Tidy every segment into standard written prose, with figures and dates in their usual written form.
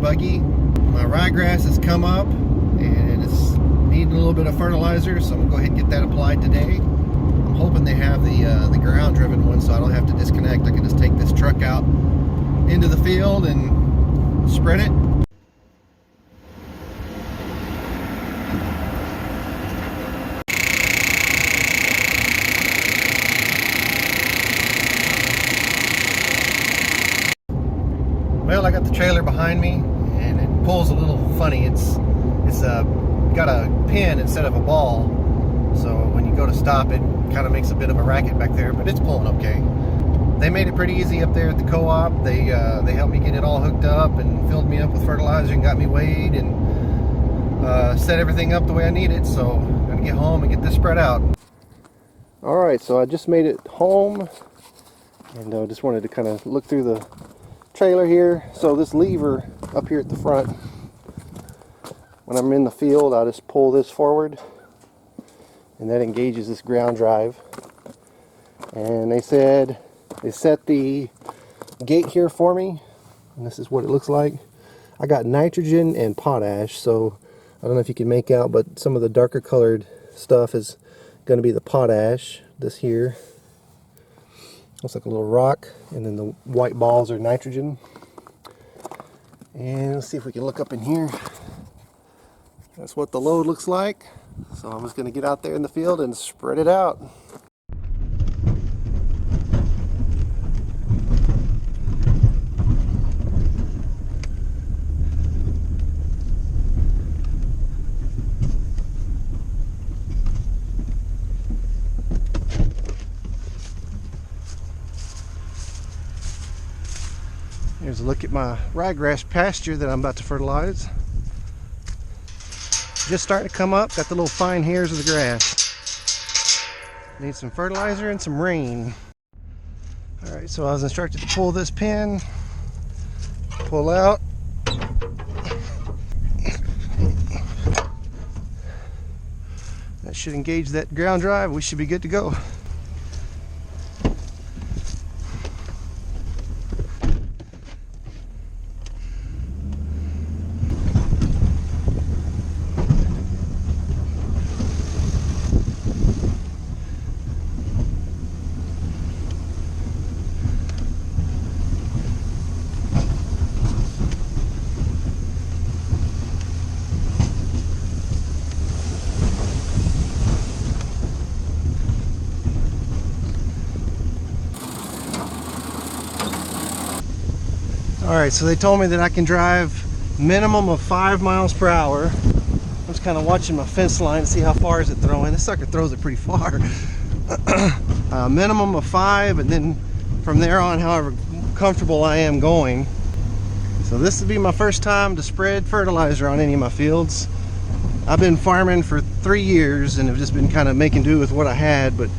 buggy. My ryegrass has come up and it's needing a little bit of fertilizer, so I'm gonna go ahead and get that applied today. I'm hoping they have the ground driven one so I don't have to disconnect. I can just take this truck out into the field and spread it. Well, I got the trailer behind me and it pulls a little funny. It's got a pin instead of a ball, so when you go to stop it kind of makes a bit of a racket back there, but it's pulling okay. They made it pretty easy up there at the co-op. They helped me get it all hooked up and filled me up with fertilizer and got me weighed and set everything up the way I need it. So I'm gonna get home and get this spread out. All right, so I just made it home and just wanted to kind of look through the trailer here. So this lever up here at the front, when I'm in the field, I'll just pull this forward and that engages this ground drive. And they said they set the gate here for me, and this is what it looks like. I got nitrogen and potash, so I don't know if you can make out, but some of the darker colored stuff is going to be the potash. This here looks like a little rock, and then the white balls are nitrogen. And let's see if we can look up in here. That's what the load looks like. So I'm just going to get out there in the field and spread it out. Here's a look at my ryegrass pasture that I'm about to fertilize. Just starting to come up, got the little fine hairs of the grass. Need some fertilizer and some rain. Alright, so I was instructed to pull this pin, pull out. That should engage that ground drive. We should be good to go. Alright, so they told me that I can drive minimum of 5 miles per hour. I'm just kind of watching my fence line to see how far is it throwing. This sucker throws it pretty far. Minimum of 5, and then from there on, however comfortable I am going. So this will be my first time to spread fertilizer on any of my fields. I've been farming for 3 years and have just been kind of making do with what I had, but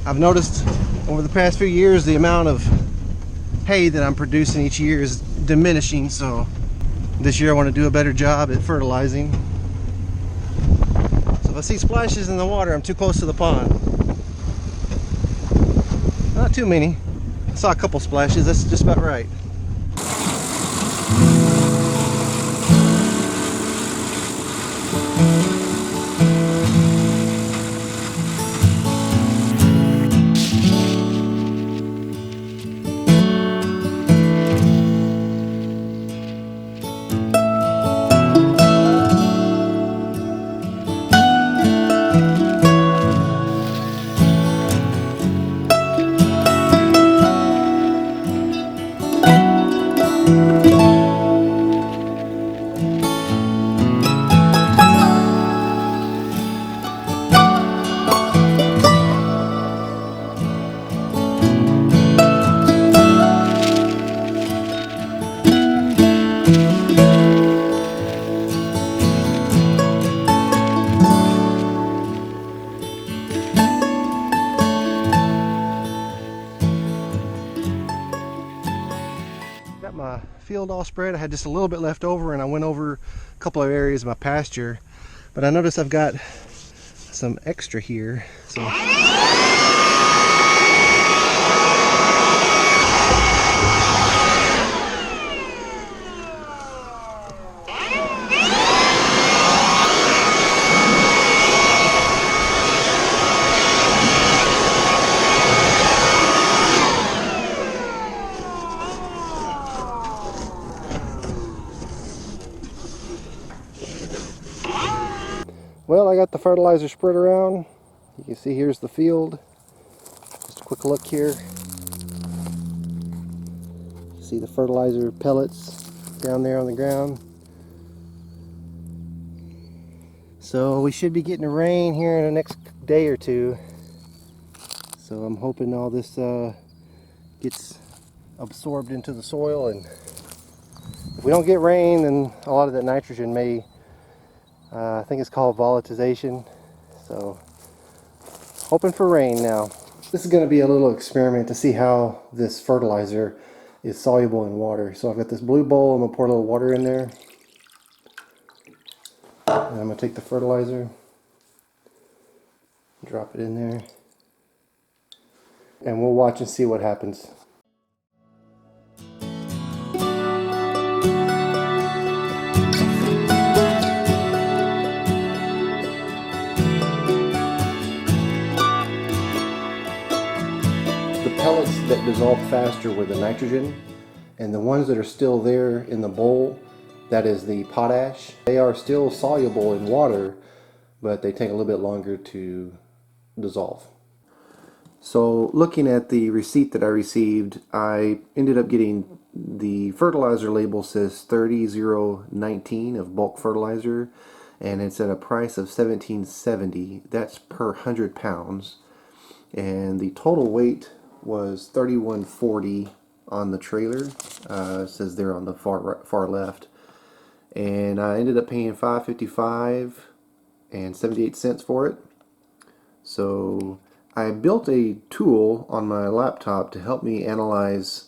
I've noticed over the past few years the amount of hay that I'm producing each year is diminishing, so this year I want to do a better job at fertilizing. So if I see splashes in the water, I'm too close to the pond. Not too many. I saw a couple splashes, that's just about right. Got my field all spread. I had just a little bit left over, and I went over a couple of areas of my pasture, but I noticed I've got some extra here. So Well, I got the fertilizer spread around. You can see here's the field. Just a quick look here. See the fertilizer pellets down there on the ground. So we should be getting a rain here in the next day or two. So I'm hoping all this gets absorbed into the soil, and if we don't get rain, then a lot of that nitrogen may, I think it's called volatilization. So hoping for rain now. This is going to be a little experiment to see how this fertilizer is soluble in water. So I've got this blue bowl. I'm going to pour a little water in there. And I'm going to take the fertilizer, drop it in there, and we'll watch and see what happens. The pellets that dissolve faster were the nitrogen, and the ones that are still there in the bowl, that is the potash. They are still soluble in water, but they take a little bit longer to dissolve. So looking at the receipt that I received, I ended up getting the fertilizer label says 30019 of bulk fertilizer, and it's at a price of $17.70. That's per 100 pounds, and the total weight was 3140 on the trailer. It says there on the far left, and I ended up paying $5.55 and 78 cents for it. So I built a tool on my laptop to help me analyze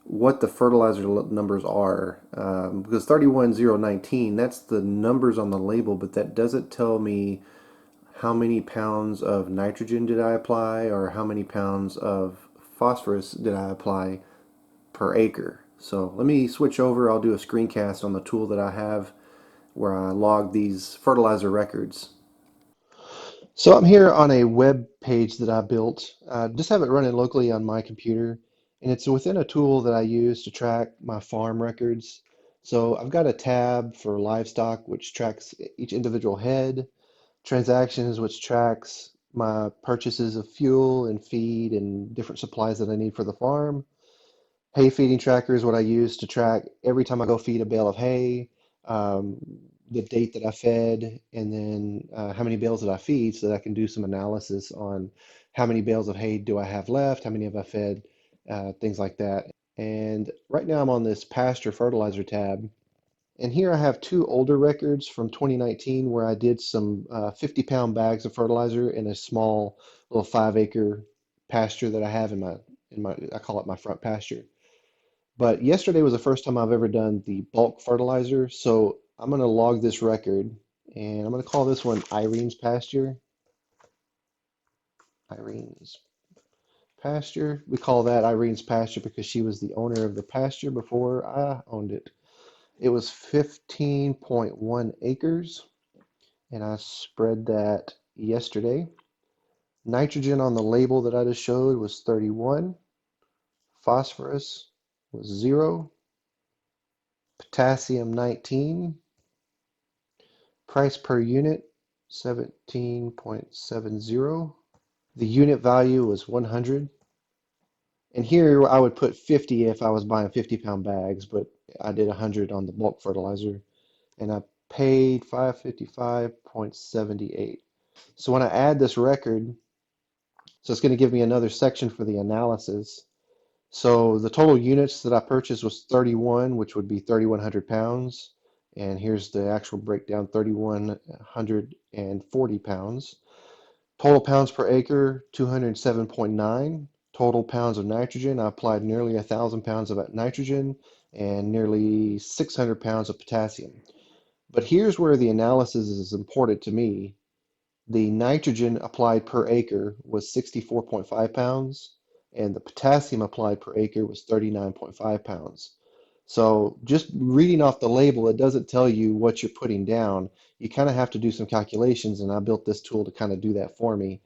what the fertilizer numbers are, because 31019, that's the numbers on the label, but that doesn't tell me how many pounds of nitrogen did I apply or how many pounds of phosphorus did I apply per acre. So let me switch over. I'll do a screencast on the tool that I have where I log these fertilizer records. So I'm here on a web page that I built. Just have it running locally on my computer, and it's within a tool that I use to track my farm records. So I've got a tab for livestock, which tracks each individual head, transactions, which tracks my purchases of fuel and feed and different supplies that I need for the farm. Hay feeding tracker is what I use to track every time I go feed a bale of hay, um, the date that I fed, and then how many bales that I feed, so that I can do some analysis on how many bales of hay do I have left, how many have I fed, things like that. And right now I'm on this pasture fertilizer tab, and here I have two older records from 2019 where I did some 50-pound bags of fertilizer in a small little 5-acre pasture that I have in my I call it my front pasture. But yesterday was the first time I've ever done the bulk fertilizer, so I'm going to log this record, and I'm going to call this one Irene's Pasture. Irene's Pasture. We call that Irene's Pasture because she was the owner of the pasture before I owned it. It was 15.1 acres, and I spread that yesterday. Nitrogen on the label that I just showed was 31. Phosphorus was 0. Potassium 19. Price per unit 17.70. The unit value was 100. And here I would put 50 if I was buying 50-pound bags, but I did 100 on the bulk fertilizer, and I paid 555.78. So when I add this record, so it's going to give me another section for the analysis. So the total units that I purchased was 31, which would be 3,100 pounds. And here's the actual breakdown, 3,140 pounds. Total pounds per acre, 207.9. Total pounds of nitrogen, I applied nearly 1,000 pounds of nitrogen and nearly 600 pounds of potassium. But here's where the analysis is important to me. The nitrogen applied per acre was 64.5 pounds, and the potassium applied per acre was 39.5 pounds. So just reading off the label, it doesn't tell you what you're putting down. You kind of have to do some calculations, and I built this tool to kind of do that for me.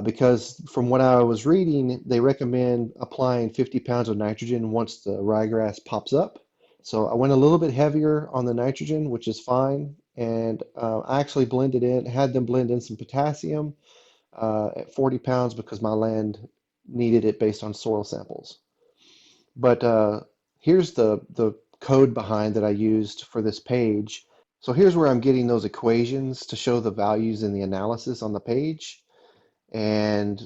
Because from what I was reading, they recommend applying 50 pounds of nitrogen once the ryegrass pops up. So I went a little bit heavier on the nitrogen, which is fine, and I actually blended in, had them blend in some potassium at 40 pounds because my land needed it based on soil samples. But here's the code behind that I used for this page. So here's where I'm getting those equations to show the values in the analysis on the page. And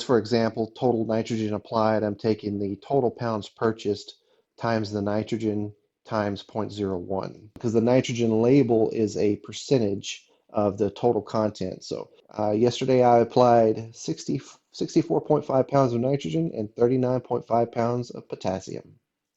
for example, total nitrogen applied, I'm taking the total pounds purchased times the nitrogen times 0.01 because the nitrogen label is a percentage of the total content. So yesterday I applied 64.5 pounds of nitrogen and 39.5 pounds of potassium.